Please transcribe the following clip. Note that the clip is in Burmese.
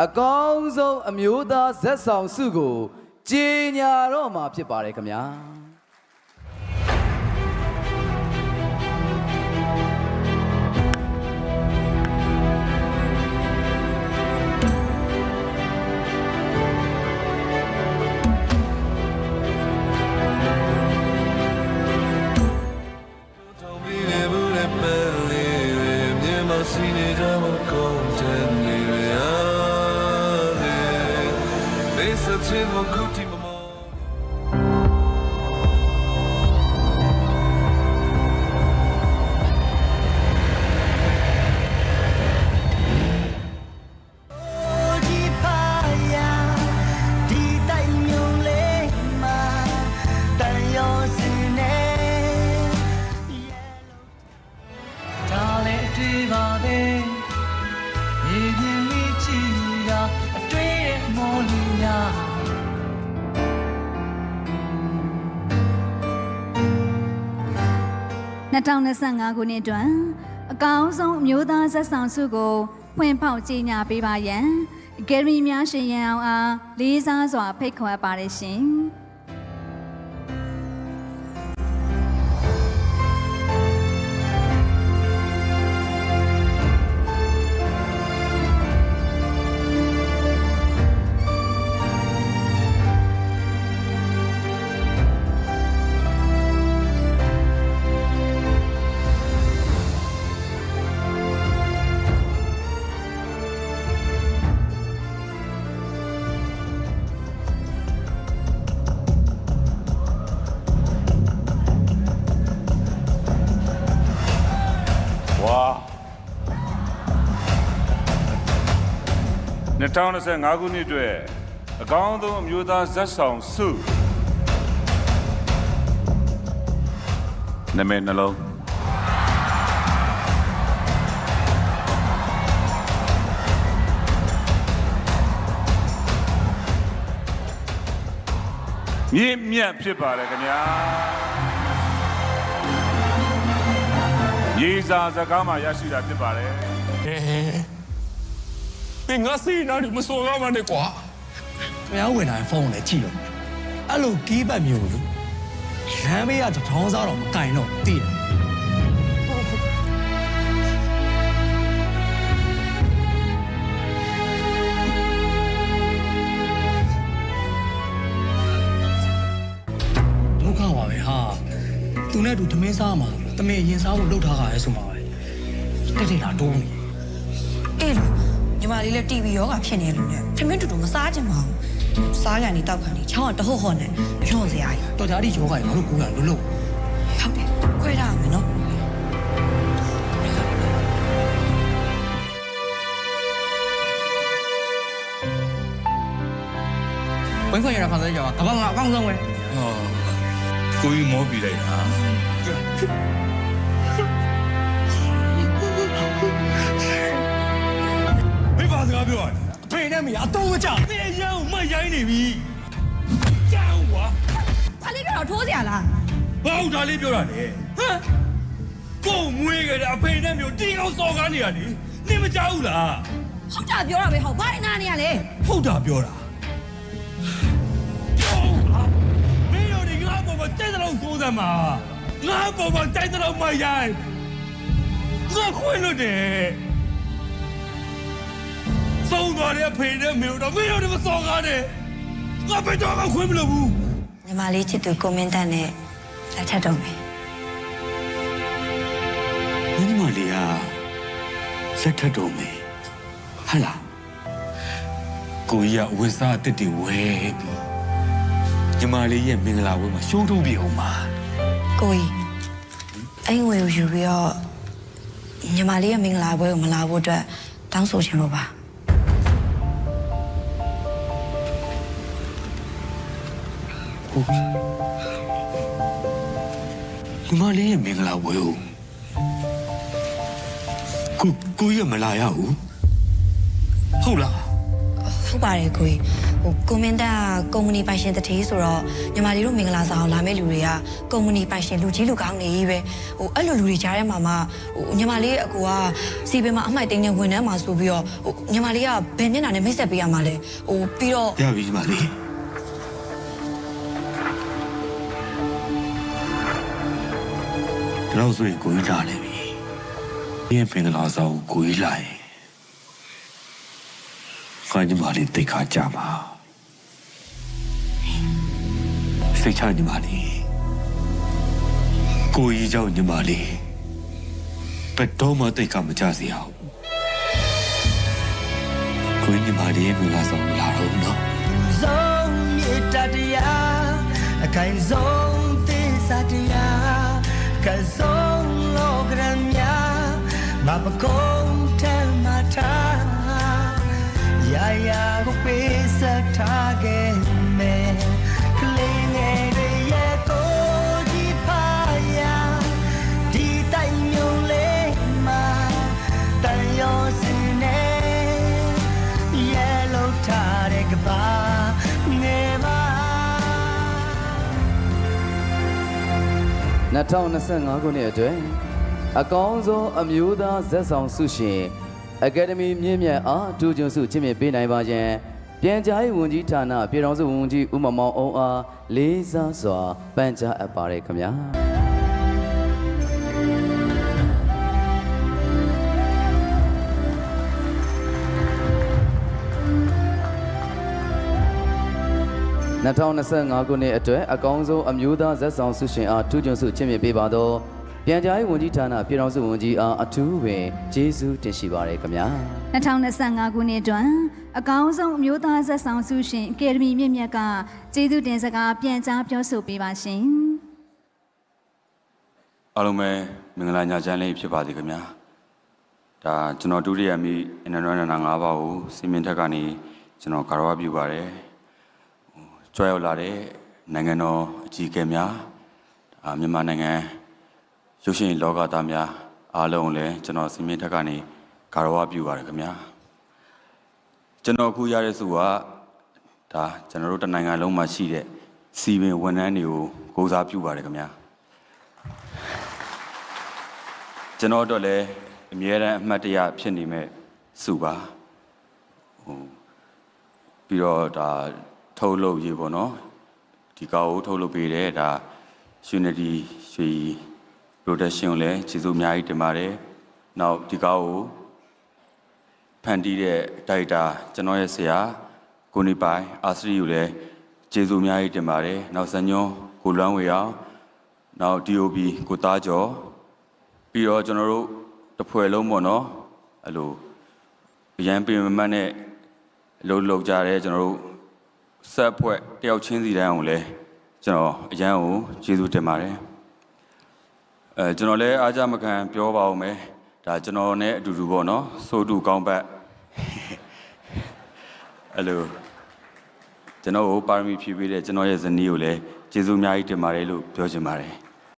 အကောင်းဆုံးအမျိုးသားဇက်ဆောင်စုကိုကြေညာတော့မှာဖြစ်ပါတယ်ခင်ဗျာ2025 ခုနှစ်အတွင်းအကောင်းဆုံးအမျိုးသားဇက်ဆောင်စုကိုဖွင့်ဖောက်ကြေညာပေးပါရန်ဂယ်ရီများရှင်ရန်အောင်အားလေးစားစွာဖိတ်ခေါ်ပါတယ်ရှင်2025 ခုနှစ်အတွက်အကောင်းဆုံးအမျိုးသားဇက်ဆောင်စုနာမည်နှလုံးမြင့်မြတ်ဖြစ်ပါတယ်ခင်ဗျာရေးစာစကားမှာရရှိတာဖြစ်ပါတယ်မင်းငါစီနာဒီမစော်ကားမနဲ့ကွာခင်ဗျားဝင်လာဖုန်းနဲ့ကြည့်လို့အဲ့လိုကီးပတ်မျိုးလို့လမ်းမေးရတထောင်းစားတော့မကင်တော့တည်တယ်ဒုက္ခပါပဲဟာသူနဲ့တူသမင်းစားမှာသမင်းရင်စားဖို့လှုပ်ထားတာလဲဆိုမှာပဲတက်တက်လာတိုးနေအေးညီမလေးလည်း TV ရောဂါဖြစ်နေလို့လေထမင်းတူတူမစားကြပါဘူးစားရနေတောက်ခံနေချောင်းကတဟုတ်ဟော့နေလွန်စရာကြီး တော်ကြဒီယောဂါကြီးငါတို့ကူလာလို့ဟုတ်တယ်ခွဲထားမယ်နော်ဘယ်ခွင့်ရတာခါစားကြပါကဘာမှအကောင်းဆုံးပဲဟောကိုကြီးမောပြီးလိုက်တာမိဘစကားပြောရတယ်အဖေနဲ့မိအတော့မကြသေရန်ကိုမှတ်ရိုင်းနေပြီကြောက်ကွာဘာလေးပြောတော့ထိုးစရာလားဘာဟုတ်တာလေးပြောတာလေဟမ်ကိုမွေးကြတဲ့အဖေနဲ့မျိုးတင်းအောင်စော်ကားနေရလေနေမကြောက်ဘူးလားဟုတ်တာပြောတာပဲဟုတ်ဘာနေနာနေရလဲဟုတ်တာပြောတာမင်းတို့ဒီငါ့ဘောမှာတိုက်တဲ့လောက်စိုးစမ်းမှာငါ့ဘောမှာတိုက်တဲ့လောက်မှရိုင်းငါခွေလို့တယ်ဆုံးသွားတဲ့အဖေနဲ့မျိုးတော့မင်းတို့ဒီမစော်ကားနဲ့ငါဘယ်တော့မှခွေမလို့ဘူးညီမလေးချစ်သူကွန်မန့်တန်နဲ့လက်ထပ်တော့မယ်ညီမလေးကလက်ထပ်တော့မယ်ဟာလားကိုကြီးကဝစ်စားတစ်တီဝဲပြီးညီမလေးရဲ့မင်္ဂလာပွဲမှာရှုံးထုတ်ပြအောင်ပါကိုကြီးအဲ့ငွေကိုယူပြီးတော့ညီမလေးရဲ့မင်္ဂလာပွဲကိုမလာဖို့အတွက်တောင်းဆိုချင်လို့ပါညီမလေးရဲ့မင်္ဂလာပွဲကိုကြီးကမလာရဘူးဟုတ်လားဟုတ်ပါတယ်ကိုကြီး ကိုမင်းသားကုမ္ပဏီပိုင်ရှင်တထေးဆိုတော့ညီမလေးတို့မင်္ဂလာဆောင်လာမဲ့လူတွေကကုမ္ပဏီပိုင်ရှင်လူကြီးလူကောင်းနေကြီးပဲအဲ့လိုလူတွေကြားထဲမှာမှညီမလေးအကူကစီပင်မှာအမှိုက်တင်းနေဝင်နှမ်းမှာဆိုပြီးတော့ညီမလေးကဘယ်မျက်နှာနဲ့မိတ်ဆက်ပေးရမှာလဲပြီးတော့ရပြီညီမလေးတော့ဆိုရင်ကိုကြီးလာနေပြီဒီပင်ကလာဆောင်ကိုကြီးလာရင်ခိုင်ညီမလေးတိတ်ခါကြပါစိတ်ချညီမလေးကိုကြီးကြောင့်ညီမလေးဘယ်တော့မှတိတ်ခါမကြစေအောင်ကိုကြီးညီမလေးရဲ့ပင်ကလာဆောင်လာတော့နော်ဆုံးမြတ်တရားအခိုင်ဆုံးသစ္စာတရားကဆုံးလောကရမြာမပကုံးထမထားရာရာကိုပေးစထားခဲ့မယ်ကလေးငယ်တွေရဲ့ကိုကြီးဖာယာဒီတိုင်ညုံလေးမှာတန်ရောစင်နေရဲလို့ထားတဲ့ကဘာနေပါ2025 ခုနှစ်အတွက်အကောင်းဆုံးအမျိုးသားဇက်ဆောင်ဆုရှင်အကယ်ဒမီမြင့်မြတ်အားအထူးကျွန်းဆုချီးမြှင့်ပေးနိုင်ပါခြင်းပြန်ကြားရေးဝန်ကြီးဌာနပြည်ထောင်စုဝန်ကြီးဦးမောင်မောင်အောင်အားလေးစားစွာပန်ကြားအပ်ပါရခင်ဗျာ2025 ခုနှစ်အတွက်အကောင်းဆုံးအမျိုးသားဇက်ဆောင်ဆုရှင်အားထူးကျွန်းဆုချီးမြှင့်ပေးပါတော့ပြန်ကြားရေးဝန်ကြီးဌာနပြည်ထောင်စုဝန်ကြီးအားအထူးပင်ကျေးဇူးတင်ရှိပါရခင်ဗျာ2025 ခုနှစ်တွင်အကောင်းဆုံးအမျိုးသားဇက်ဆောင်ဆုရှင်အကယ်ဒမီမြင့်မြတ်ကကျေးဇူးတင်စကားပြန်ကြားပြောဆိုပေးပါရှင်အားလုံးပဲမင်္ဂလာညချမ်းလေးဖြစ်ပါစေခင်ဗျာဒါကျွန်တော်ဒုတိယမိအနန္တရဏ၅ပါးကိုစီမင်းထက်ကနေကျွန်တော်ကာရဝပြုပါတယ်ကြွရောက်လာတဲ့နိုင်ငံတော်အကြီးအကဲများမြန်မာနိုင်ငံရုပ်ရှင်လောကသားများအားလုံးလည်းကျွန်တော်စီမင်းထက်ကနေကာရဝပြုပါတယ်ခင်ဗျာကျွန်တော်အခုရတဲ့ဆုကဒါကျွန်တော်တို့တနိုင်ငံလုံးမှာရှိတဲ့စီပင်ဝန်ထမ်းတွေကိုကိုးစားပြုပါတယ်ခင်ဗျာကျွန်တော်တို့လည်းအမြဲတမ်းအမှတ်တရဖြစ်နေမဲ့ဆုပါပြီးတော့ဒါထုတ်လုပ်ရေးပေါ့နော်ဒီကားကိုထုတ်လုပ်ပေးတယ်ဒါ Unity ရွှေ production ကိုလည်းကျေးဇူးအများကြီးတင်ပါတယ်နောက်ဒီကားကိုဖန်တီးတဲ့ဒါရိုက်တာကျွန်တော်ရဲ့ဆရာကိုနေပိုင်အာစရီကိုလည်းကျေးဇူးအများကြီးတင်ပါတယ်နောက်ဇညွန်းကိုလွမ်းဝေအောင်နောက် DOB ကိုသားကျော်ပြီးတော့ကျွန်တော်တို့တစ်ဖွဲ့လုံးပေါ့နော်အဲ့လိုရန်ပင်မတ်နဲ့လှုပ်ကြတဲ့ကျွန်တော်တို့ဆက်ဖွဲ့တယောက်ချင်းစီတိုင်းအောင်လဲကျွန်တော်အရန်ကိုကျေးဇူးတင်ပါတယ်ကျွန်တော်လည်းအားကြမခံပြောပါဦးမယ်ဒါကျွန်တော်နဲ့အတူတူပေါ့နော်စိုးတူကောင်းပတ်အဲ့လိုကျွန်တော်ကိုပါရမီဖြည့်ပေးတဲ့ကျွန်တော်ရဲ့ဇနီးကိုလည်းကျေးဇူးအများကြီးတင်ပါတယ်လို့ပြောချင်ပါတယ်